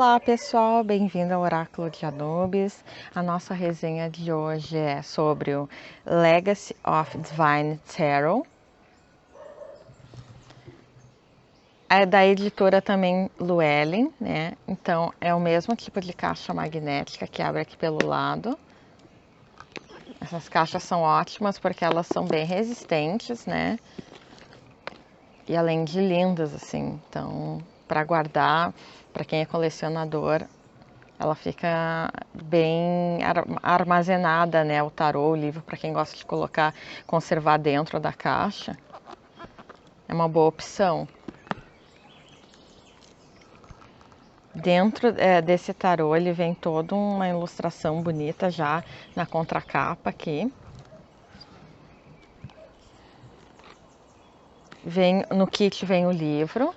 Olá pessoal, bem-vindo ao Oráculo de Anubis. A nossa resenha de hoje é sobre o Legacy of Divine Tarot. É da editora também Llewellyn, né? Então é o mesmo tipo de caixa magnética que abre aqui pelo lado. Essas caixas são ótimas porque elas são bem resistentes, né? E além de lindas, assim, então para guardar, para quem é colecionador, ela fica bem armazenada, né? O tarô, o livro, para quem gosta de colocar, conservar dentro da caixa, é uma boa opção. Dentro desse tarô, ele vem toda uma ilustração bonita já na contracapa aqui. No kit vem o livro.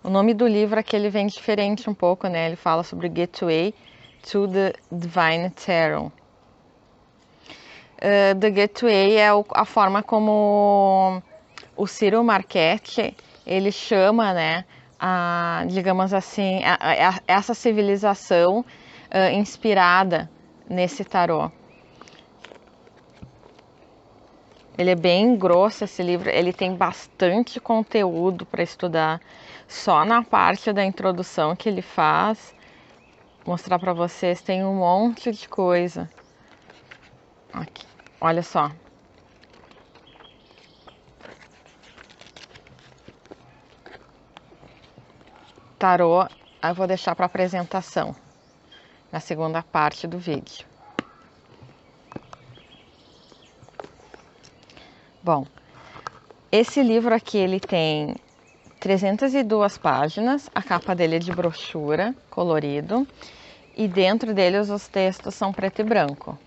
O nome do livro aqui ele vem diferente um pouco, né? Ele fala sobre Gateway to the Divine Tarot. The Gateway é a forma como o Cyril Marchetti ele chama, né? Digamos assim, essa civilização inspirada nesse tarô. Ele é bem grosso esse livro, ele tem bastante conteúdo para estudar. Só na parte da introdução que ele faz, mostrar para vocês, tem um monte de coisa. Aqui, olha só. Tarô, eu vou deixar para apresentação na segunda parte do vídeo. Bom, esse livro aqui ele tem 302 páginas, a capa dele é de brochura, colorido, e dentro dele os textos são preto e branco.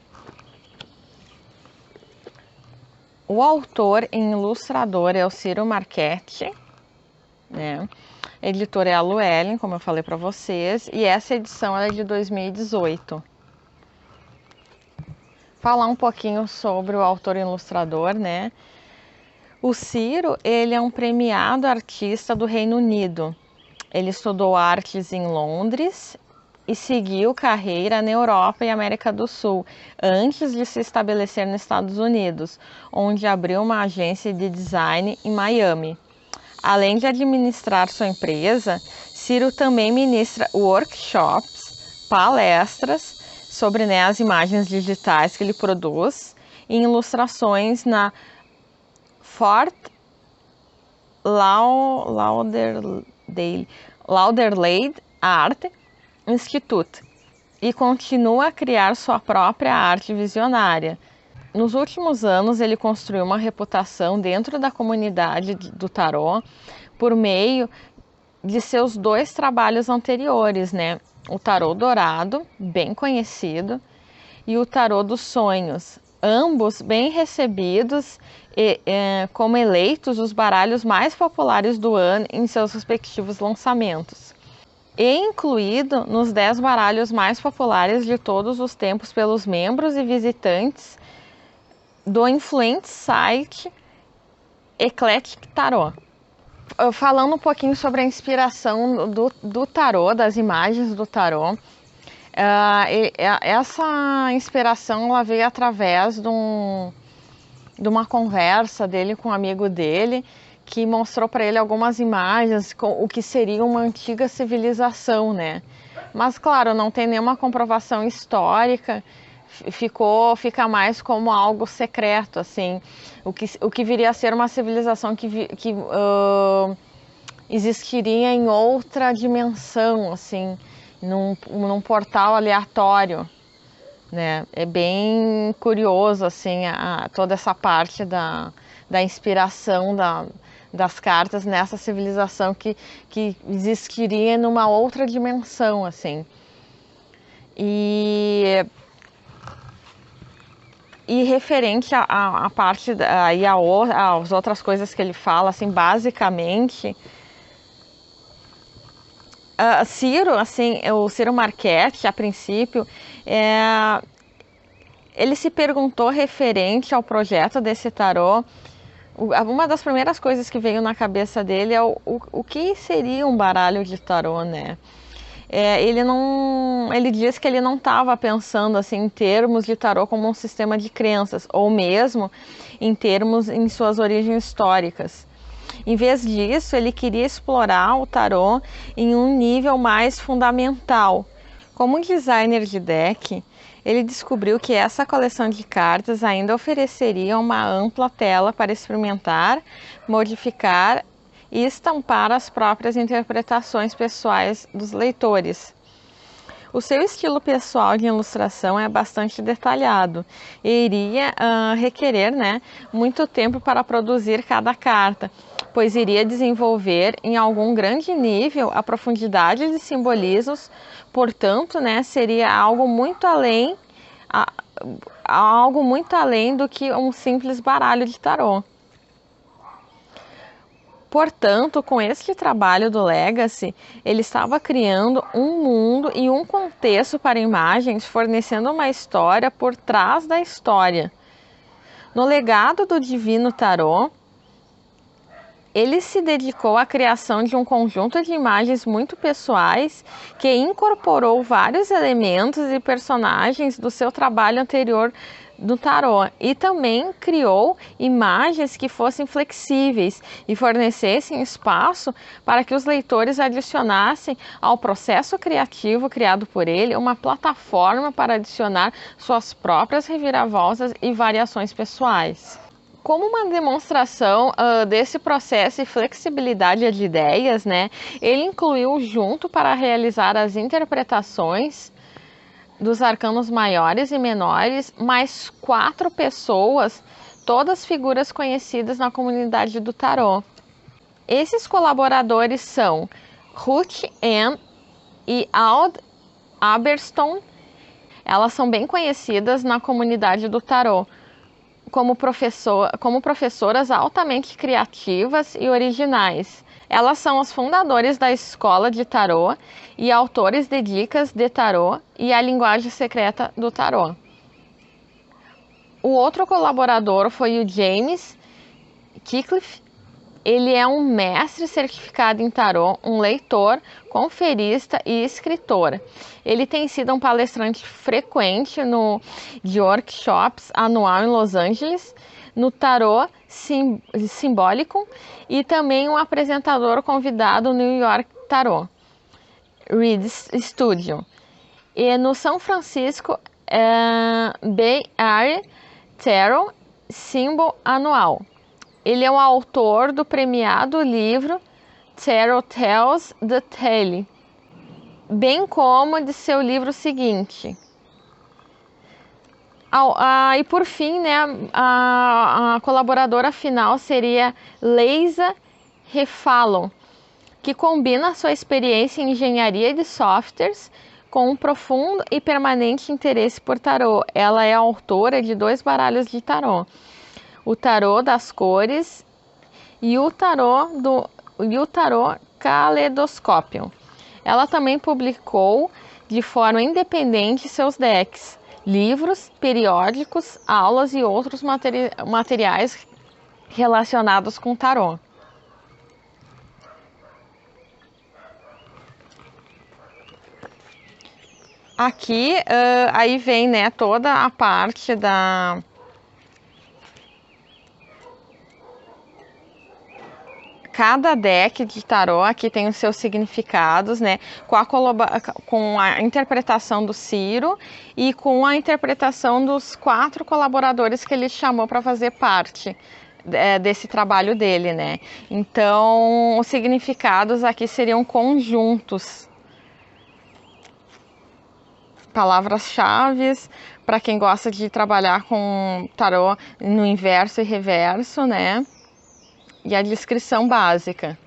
O autor e ilustrador é o Cyril Marchetti, né? A editora é a Llewellyn, como eu falei para vocês, e essa edição é de 2018. Falar um pouquinho sobre o autor e ilustrador, né? O Ciro, ele é um premiado artista do Reino Unido. Ele estudou artes em Londres e seguiu carreira na Europa e América do Sul, antes de se estabelecer nos Estados Unidos, onde abriu uma agência de design em Miami. Além de administrar sua empresa, Ciro também ministra workshops, palestras sobre, né, as imagens digitais que ele produz e ilustrações na Fort Lauderdale Art Institute e continua a criar sua própria arte visionária. Nos últimos anos, ele construiu uma reputação dentro da comunidade do tarô por meio de seus dois trabalhos anteriores, né? O tarô dourado, bem conhecido, e o tarô dos sonhos, ambos bem recebidos e como eleitos os baralhos mais populares do ano em seus respectivos lançamentos. E incluído nos 10 baralhos mais populares de todos os tempos pelos membros e visitantes do influente site Eclectic Tarot. Falando um pouquinho sobre a inspiração do tarô, das imagens do tarô, essa inspiração ela veio através de uma conversa dele com um amigo dele, que mostrou para ele algumas imagens com o que seria uma antiga civilização, né? Mas claro, não tem nenhuma comprovação histórica, fica mais como algo secreto, assim, o que viria a ser uma civilização que existiria em outra dimensão, assim, num portal aleatório, né? É bem curioso, assim, toda essa parte da inspiração das cartas nessa civilização que existiria numa outra dimensão, assim. E referente à parte e às outras coisas que ele fala, assim, basicamente, Ciro, assim, o Ciro Marchetti, a princípio, ele se perguntou referente ao projeto desse tarô uma das primeiras coisas que veio na cabeça dele é o que seria um baralho de tarô, né? Ele diz que ele não estava pensando assim em termos de tarô como um sistema de crenças, ou mesmo em termos em suas origens históricas. Em vez disso, ele queria explorar o tarô em um nível mais fundamental. Como designer de deck, ele descobriu que essa coleção de cartas ainda ofereceria uma ampla tela para experimentar, modificar e estampar as próprias interpretações pessoais dos leitores. O seu estilo pessoal de ilustração é bastante detalhado e iria requerer, né, muito tempo para produzir cada carta, pois iria desenvolver em algum grande nível a profundidade de simbolismos, portanto, né, seria algo muito além do que um simples baralho de tarô. Portanto, com este trabalho do Legacy, ele estava criando um mundo e um contexto para imagens, fornecendo uma história por trás da história. No legado do Divino Tarô, ele se dedicou à criação de um conjunto de imagens muito pessoais que incorporou vários elementos e personagens do seu trabalho anterior do tarô e também criou imagens que fossem flexíveis e fornecessem espaço para que os leitores adicionassem ao processo criativo criado por ele uma plataforma para adicionar suas próprias reviravoltas e variações pessoais. Como uma demonstração desse processo e flexibilidade de ideias, né, ele incluiu junto para realizar as interpretações dos arcanos maiores e menores, mais 4 pessoas, todas figuras conhecidas na comunidade do tarô. Esses colaboradores são Ruth Ann e Aud Aberstone. Elas são bem conhecidas na comunidade do tarô como professoras altamente criativas e originais. Elas são os fundadores da escola de tarô e autores de dicas de tarô e a linguagem secreta do tarô. O outro colaborador foi o James Kickliffe. Ele é um mestre certificado em tarô, um leitor, conferista e escritor. Ele tem sido um palestrante frequente de workshops anual em Los Angeles, no tarô simbólico e também um apresentador convidado no New York Tarot Read Studio. E no São Francisco Bay Area Tarot Symbol Anual. Ele é o autor do premiado livro Tarot Tells the Tale, bem como de seu livro seguinte. E por fim, né, a colaboradora final seria Leisa Refalon, que combina sua experiência em engenharia de softwares com um profundo e permanente interesse por tarô. Ela é autora de 2 baralhos de tarô, o tarô das cores e o tarô Caleidoscópio. Ela também publicou de forma independente seus decks, livros, periódicos, aulas e outros materiais relacionados com tarô. Aqui, aí vem, né, toda a parte da cada deck de tarô aqui tem os seus significados, né? Com a interpretação do Ciro e com a interpretação dos 4 colaboradores que ele chamou para fazer parte desse trabalho dele, né? Então, os significados aqui seriam conjuntos. Palavras-chave para quem gosta de trabalhar com tarô no inverso e reverso, né? E a descrição básica.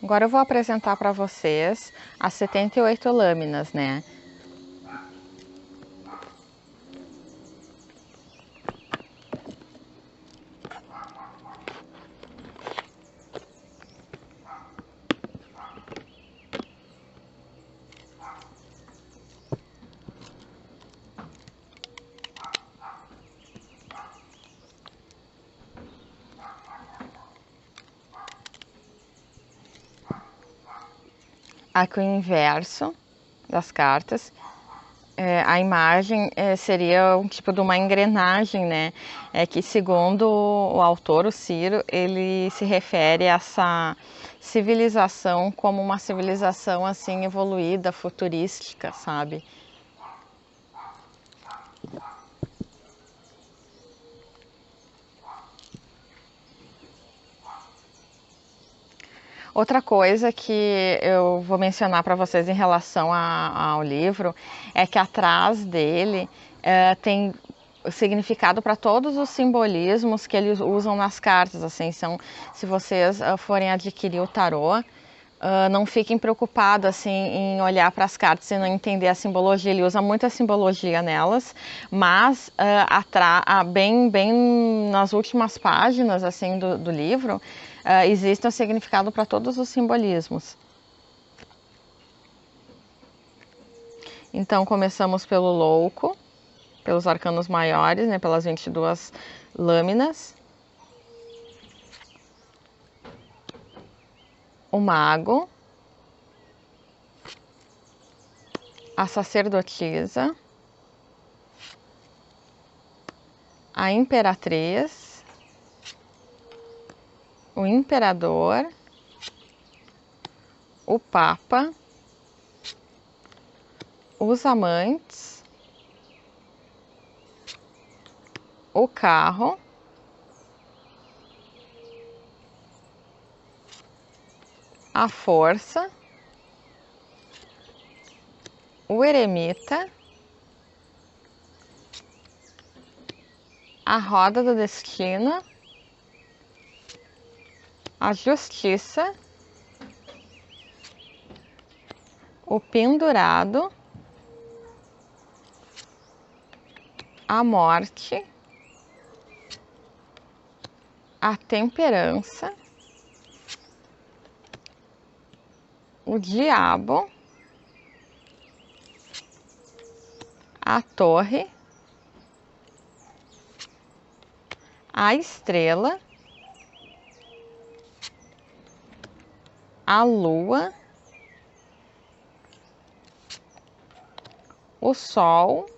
Agora eu vou apresentar para vocês as 78 lâminas, né? Aqui o inverso das cartas. A imagem seria um tipo de uma engrenagem, né? Que segundo o autor, o Ciro, ele se refere a essa civilização como uma civilização assim evoluída, futurística, sabe? Outra coisa que eu vou mencionar para vocês em relação ao livro é que atrás dele tem significado para todos os simbolismos que eles usam nas cartas. Assim, se vocês forem adquirir o tarô, não fiquem preocupados assim, em olhar para as cartas e não entender a simbologia. Ele usa muita simbologia nelas, mas bem nas últimas páginas assim, do livro, existe um significado para todos os simbolismos. Então, começamos pelo louco, pelos arcanos maiores, né, pelas 22 lâminas. O mago. A sacerdotisa. A imperatriz. O imperador. O papa. Os amantes. O carro. A força. O eremita. A roda do destino. A justiça. O pendurado. A morte. A temperança. O diabo. A torre. A estrela. A lua. O sol.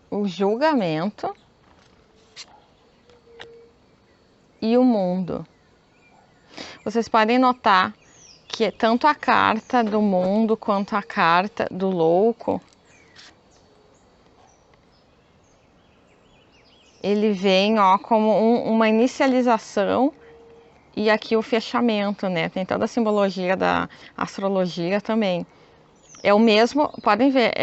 O julgamento. E o mundo. Vocês podem notar que tanto a carta do mundo quanto a carta do louco, ele vem como uma inicialização e aqui o fechamento, né? Tem toda a simbologia da astrologia também. É o mesmo, podem ver,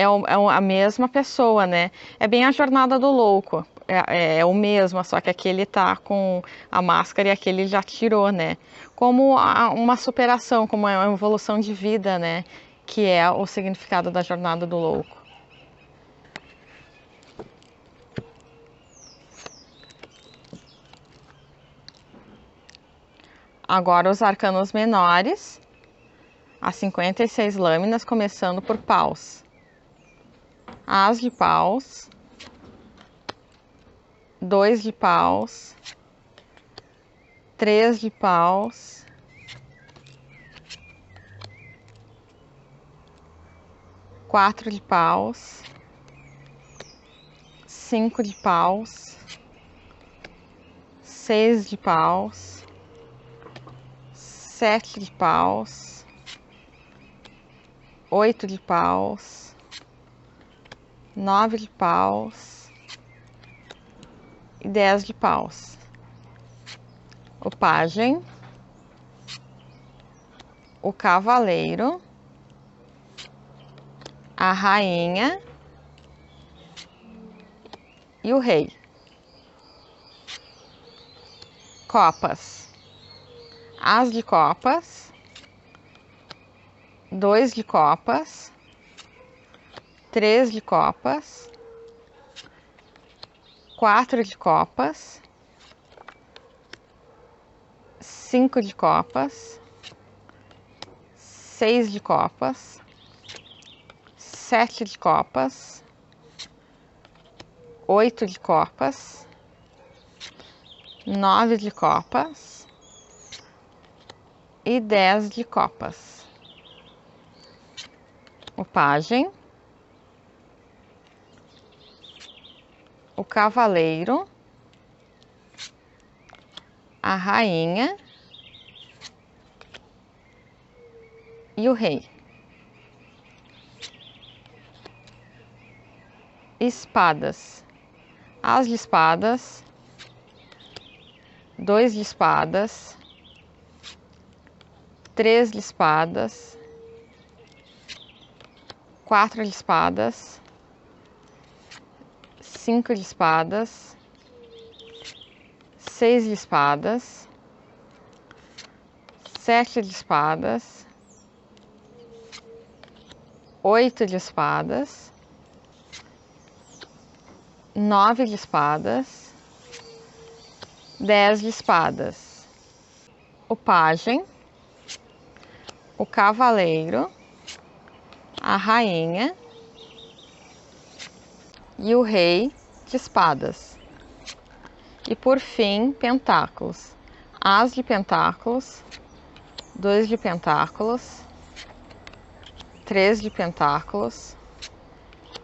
a mesma pessoa, né? É bem a jornada do louco. É o mesmo, só que aquele tá com a máscara e aquele já tirou, né? Como uma superação, como uma evolução de vida, né? Que é o significado da jornada do louco. Agora os arcanos menores, as 56 lâminas, começando por paus. As de paus, 2 de paus, 3 de paus, 4 de paus, 5 de paus, 6 de paus, 7 de paus, 8 de paus, 9 de paus e 10 de paus. O pajem, o cavaleiro, a rainha e o rei. Copas. As de copas, 2 de copas, 3 de copas, 4 de copas, 5 de copas, 6 de copas, 7 de copas, 8 de copas, 9 de copas, e 10 de copas. O pajem, o cavaleiro, a rainha e o rei. Espadas, as de espadas, 2 de espadas, 3 de espadas, 4 de espadas, 5 de espadas, 6 de espadas, 7 de espadas, 8 de espadas, 9 de espadas, 10 de espadas. O pajem, o cavaleiro, a rainha e o rei de espadas. E por fim, pentáculos. As de pentáculos, 2 de pentáculos, 3 de pentáculos,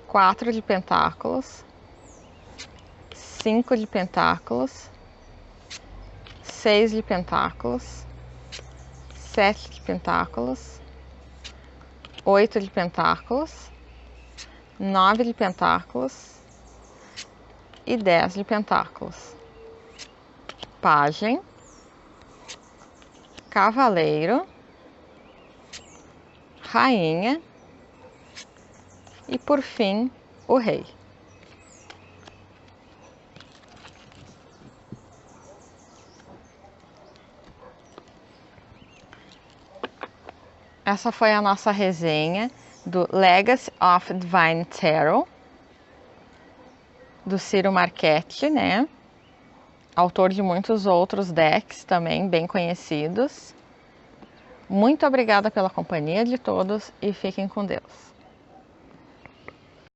4 de pentáculos, 5 de pentáculos, 6 de pentáculos, 7 de pentáculos, 8 de pentáculos, 9 de pentáculos e 10 de pentáculos. Pajem, cavaleiro, rainha e por fim o rei. Essa foi a nossa resenha do Legacy of Divine Tarot, do Ciro Marchetti, né? Autor de muitos outros decks também bem conhecidos. Muito obrigada pela companhia de todos e fiquem com Deus.